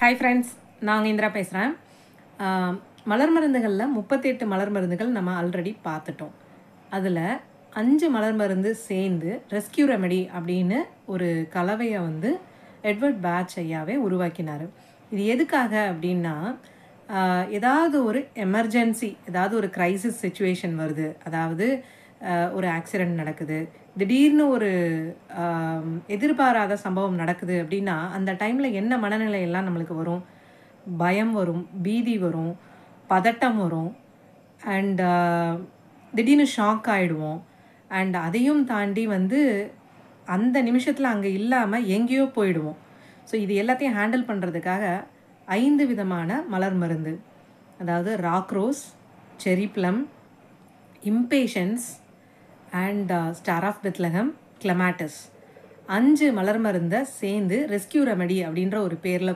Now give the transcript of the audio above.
Hi friends, நான் இந்திரா பேசுகிறேன். மலர் மருந்துகளில் 38 மலர் மருந்துகள் நம்ம ஆல்ரெடி பார்த்துட்டோம். அதில் 5 மலர் மருந்து சேர்ந்து ரெஸ்கியூ ரெமெடி அப்படின்னு ஒரு கலவையை எட்வர்ட் பேட்ச் ஐயாவே உருவாக்கினார். இது எதுக்காக அப்படின்னா, ஏதாவது ஒரு எமர்ஜென்சி, ஏதாவது ஒரு க்ரைசிஸ் சுச்சுவேஷன் வருது, அதாவது ஒரு ஆக்சிடெண்ட் நடக்குது, திடீர்னு ஒரு எதிர்பாராத சம்பவம் நடக்குது அப்படின்னா, அந்த டைமில் என்ன மனநிலையெல்லாம் நம்மளுக்கு வரும்? பயம் வரும், பீதி வரும், பதட்டம் வரும், அண்ட் திடீர்னு ஷாக் ஆகிடுவோம். அண்ட் அதையும் தாண்டி அந்த நிமிஷத்தில் அங்கே இல்லாமல் எங்கேயோ போயிடுவோம். ஸோ இது எல்லாத்தையும் ஹேண்டில் பண்ணுறதுக்காக 5 விதமான மலர் மருந்து, அதாவது rock rose, cherry plum, impatiens and star of Bethlehem, clematis 5 மலர் மருந்தை சேர்ந்து ரெஸ்கியூ ரெமெடி அப்படின்ற ஒரு பேரில்